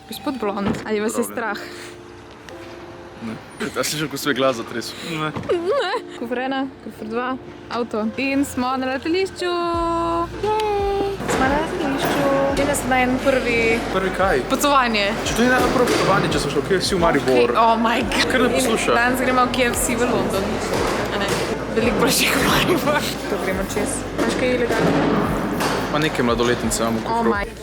Gospod Blond, ali vas je strah? Ne. A si že ko svoj glas zatresel? Ne. Ne. Kufr 1, kufr 2, avto. In smo na letališču. Smo na letališču. In smo na en prvi... Prvi kaj? Potovanje. Če to ni najbolj prvo potovanje, če so šlo v KFC v Maribor. Oh my god. Kar ne posluša. Danes gremo v KFC v London. A ne? Veliko boljših v Maribor. To gremo čez. Imaš kaj ilegalno? Ma neke mladoletnice imamo v kufru. Oh my god.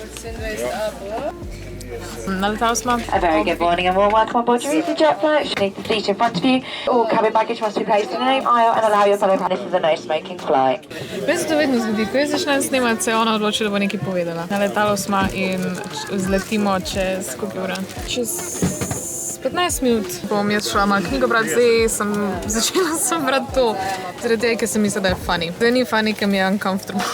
Naletali smo. A very good morning and warm welcome on board your Easy Jet flight. You need the seat in front of you. All cabin baggage must be placed in the name aisle and allow your fellow passengers a no smoking flight. Meni se to vedno zgodi, ko jaz začnem snemati, se je ona odločila, da bo nekaj povedala. Na letalo smo in zletimo čez koliko ura? Čez 15 minut bom jaz šla malo knjigo brati, zdaj sem začela brati to, zaradi tega, ker sem mislila, da je funny. Zdaj ni funny, ker mi je uncomfortable.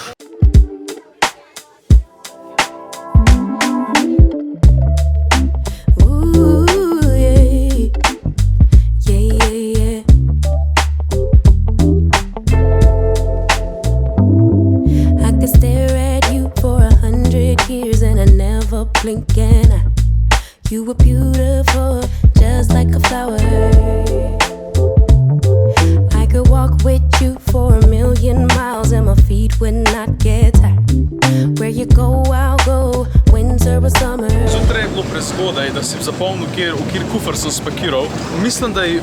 You were beautiful, just like a flower. I could walk with you for a million miles and my feet would not get tired. Where you go, I'll go, winter or summer. Zjutraj je bilo prezgodaj, da si zapomnil, v kjer kufr sem spakiral. Mislim, da je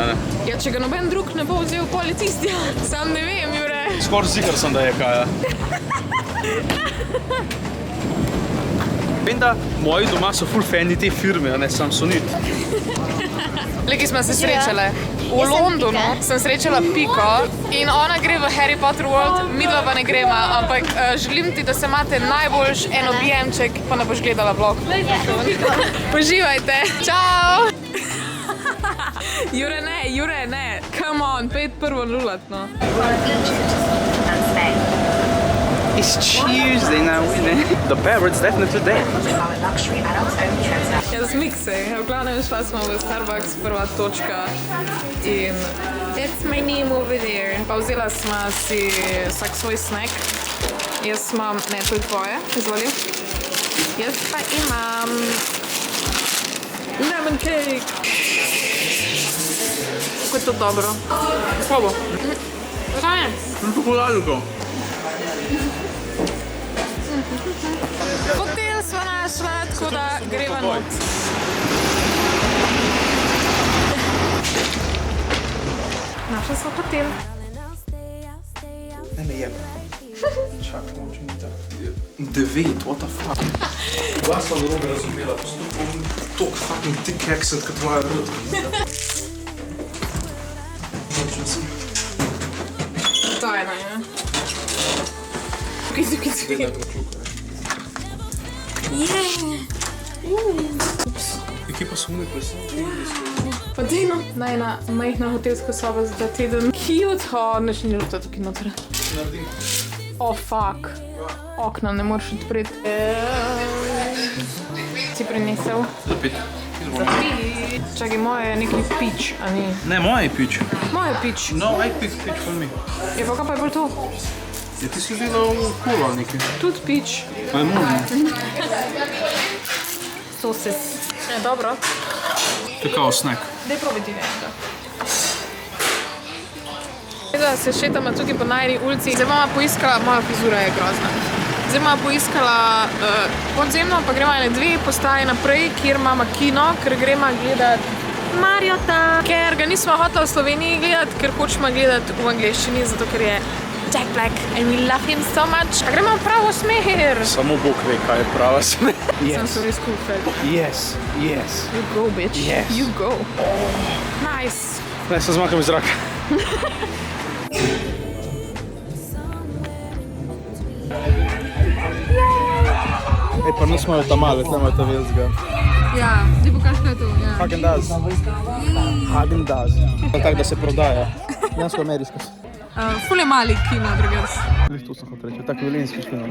ne. Ja, če ga noben drug ne bo vzel policist, ja. Sam ne vem, Jure. Skoraj sicer sem, da je Kaja. Vem, da moji doma so ful fani te firme, a ne sam Sonit. Leki smo se srečale. V Londonu sem srečala Piko in ona gre v Harry Potter World, midva pa ne greva, ampak želim ti, da se imate najboljš en objemček, pa ne boš gledala vlog. Uživajte. Čau! Jure, ne. Come on, pet prvo lulat, no. It's Tuesday now, isn't it? The parrot's definitely dead. Ja, zmik se. V glavnem šla smo v Starbucks, prva točka in it's my name over there. Pa vzela smo si vsak svoj snack. Jaz imam, ne, to je tvoje, izvoli. Jaz pa imam lemon cake. Kako je to dobro. Kako bo? Kaj je? Čokoladko. Hotel sva našla, tako da greva not. Našla sva hotel. Ne jeb. Čak, močem mi da. 9, what the fuck? Vas sem narobe razumela, postupom tok fucking thick accent, kot tvoja rod. Močem sem. To je naj, ne? Tukaj. Kje pa so nekaj so? Pa dejno, najna majhna hotelska soba za ta teden. Cute, neč ni ljuta tukaj noter. Naredim. Oh, fuck. Okna ne moreš odpreti. Si prinesel? Za pit. Za pit. Čakaj, moje je neki pič, a ni? Ne, moje je pič. Moje je pič. No, I pick pič for me. Je pa kaj pa je bolj to? Ja, ti si vzela v kolo nekaj. Tudi pič. Pa je možno. Sosis. Je, dobro. To je kao snack. Daj probiti nekaj. Da se šetamo tukaj po najni ulici. Zdaj bomo poiskala, moja frizura je grozna. Zdaj bomo poiskala podzemno, pa gremo ene 2 postaje naprej, kjer imamo kino, ker gremo gledati Marjota. Ker ga nismo hotela v Sloveniji gledati, ker hočemo gledati v angleščini, zato ker je Jack Black and we love him so much. A gremo v pravo smer. Samo Bog ve, kaj je prava smer. Sem se res cool felt. Yes. You go, bitch. Yes. You go. Nice. Ne, se zmakam iz zraka. Ej, pa nismo jo tamale, tlema je ta velzga. Ja, ti pokaž kaj je to. Ja. Häagen-Dazs. Tak, da se prodaja. Jansko-ameriško. Ful je mali kino, drugas. Lih tu sem hotel reči, tak velinski kino.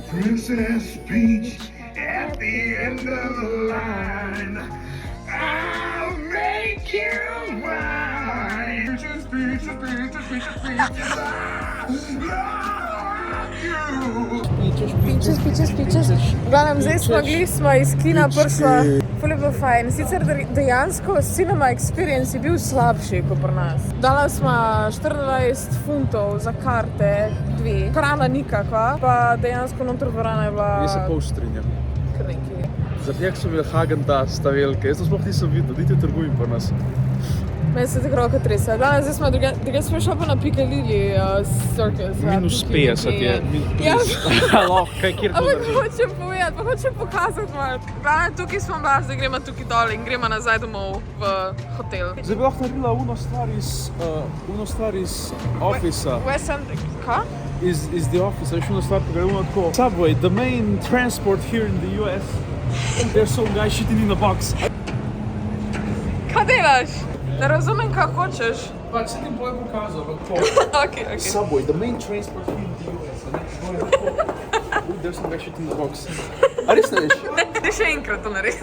Princess Peach at the end of the line. I'll make you mine. Peaches, peaches, peaches, peaches, peaches. Pičes. Glavnem, zdaj smo iz kina prišla. Ful je bilo fajn. Sicer dejansko cinema experience je bil slabši kot pri nas. Dala smo 24 funtov za karte, 2. Hrana nikakva, pa dejansko noter dvorana je bila Jaz se pol strinjam. kar nekaj. Zaradi tega so bile Häagen-Dazs ta velike. Jaz to sploh nisem videl, niti v trgovini pri nas. Meni se tako roka trese. Danes zdaj smo druge smo šla pa na Piccadilly Circus. Minus 50 je. Ja. Lahko, kaj kjer to Ampak drži. hočem povedati, pa hočem pokazati malo. Glavno, tukaj smo bila, zdaj gremo tukaj dol in gremo nazaj domov v hotel. Zdaj bi lahko naredila uno stvar iz Office-a. West End, kaj? Iz The Office-a, još uno stvar, ko gre tako. Subway, the main transport here in the US. There's some guy shitting in a box. Kaj delaš? Ne razumem, kaj hočeš. Pač se ti boje pokazal, ampak po. Okay. Subway, the main transport here in the US. There's some guy shitting in a box. A res ne veš? Ne, še enkrat to naredi.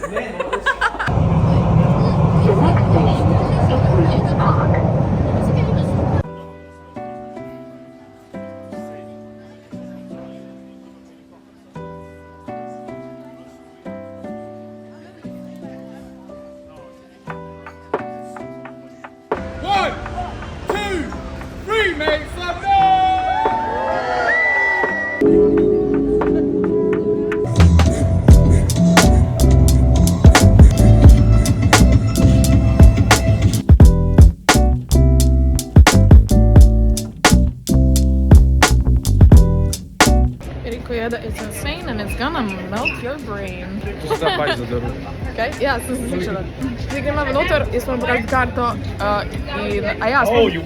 It's insane and it's gonna melt your brain. To se da baj zadaril. Okay? Ja, sem se slišala. Zdaj gremo v noter, jaz moram pokazati karto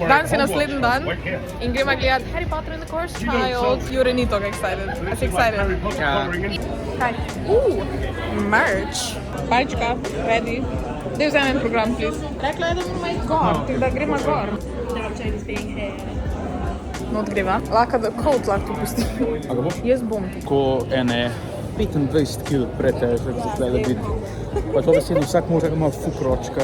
danes je naslednji dan in gremo gledati Harry Potter and the Cursed Child. Jure ni tako excited. A si excited? Ja. Kaj? Merch. Palčka, ready. Daj vzemi en program, please. Rekla je, da moramo iti gor, tako da gremo gor. Not greva. Laka da kot lahko pustim. A ga boš? Jaz bom. Ko ene 25 kg pretežek za tlele biti. Pa to, da si vsak može ima fukročka,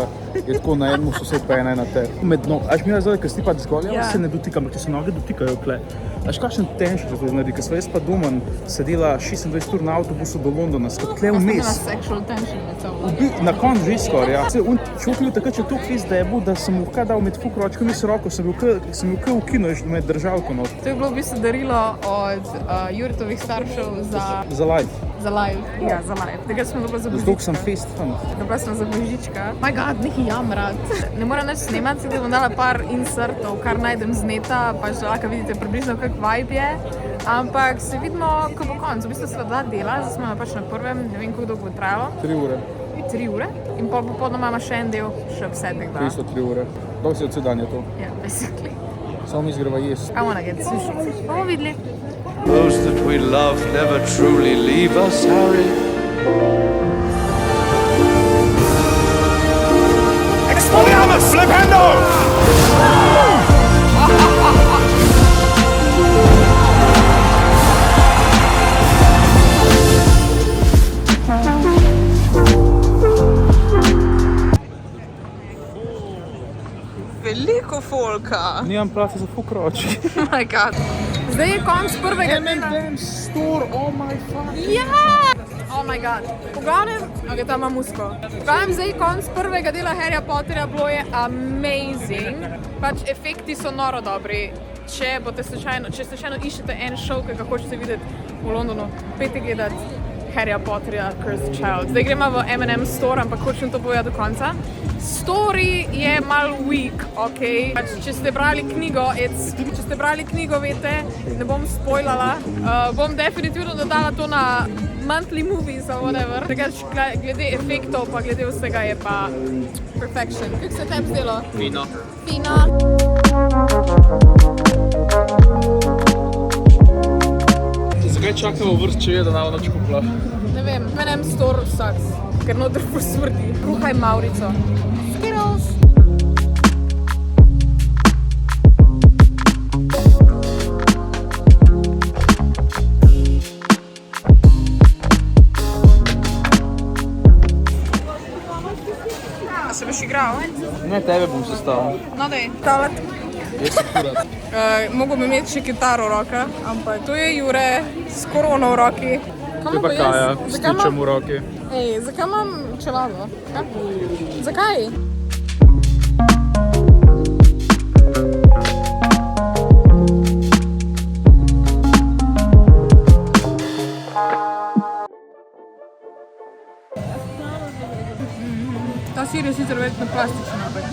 je tako na enemu sosed pa ena na te. Med nog, až mi je zdaj, ker si pa zgolja, se ne dotikam, ker se noge dotikajo kle. Až kakšen tenšče to naredi, ker sva jaz pa doma sedela 26 ur na avtobusu do Londona, skrat tle vmes. Sexual tension med sabo. Na koncu že skoraj, ja. Človek je bil takrat še toliko res, da je bil, da sem mu kaj dal med fukročkom in roko, sem bil kaj v kino, me je držalko not. To je bilo v bistvu darilo od Juretovih staršev za Za live. live. Ja, za live. Tega smo dobili za Zato božička. sem fest fan. Dobila sem za božička. My god, nekaj jamrat. Ne moram nič snemati, da bom dala par insertov, kar najdem z neta, pa že lahko vidite približno kak vibe je. Ampak se vidimo, ko bo konc. V bistvu sva 2 dela, zdaj smo pač na prvem, ne vem, koliko dolgo bo trajalo. 3 ure. 3 ure. In pol popolno imamo še en del, še ob 7. 303 ure. Dolgo si od sedanja to. Ja, basically. Samo mi izgreva jesti. I wanna get sushi. Bomo videli. Those that we love never truly leave us, Harry. Expelliarmus, flipendo! Veliko folka. Nimam plati za fukročki. Oh my god. Zdaj je konc prvega dela. M&M store, oh my fuck. Ja! Oh my god. V glavnem, okay, tam imam musko. V glavnem, zdaj konc prvega dela Harryja Potterja bilo je amazing. Pač efekti so noro dobri. Če slučajno iščete en show, ki ga hočete videti v Londonu, pejte gledati Harryja Potterja, Cursed Child. Zdaj gremo v M&M store, ampak hočem to povedati do konca. Story je mal weak, ok? Pač, če ste brali knjigo, veste, ne bom spoilala. Bom definitivno dodala to na monthly movies or whatever. Glede efektov pa glede vsega je pa perfection. Kako se tebi zdelo? Fino. Fino. Zakaj čakamo vrst, če je, da nam noč kupila? Ne vem, M&M store sucks, ker noter ful smrdi. Kuhaj Maurico. Skittles! A se boš igral? Ne, tebe bom sestavil. No dej, stavljati. Jaz sem kurat. Mogo bi imeti še kitaro v rokah, ampak tu je Jure s korono v roki. To je pa Kaja, s tičem v roki. Ej, zakaj imam čelado? Zakaj? Ta sir je sicer verjetno plastičen, ampak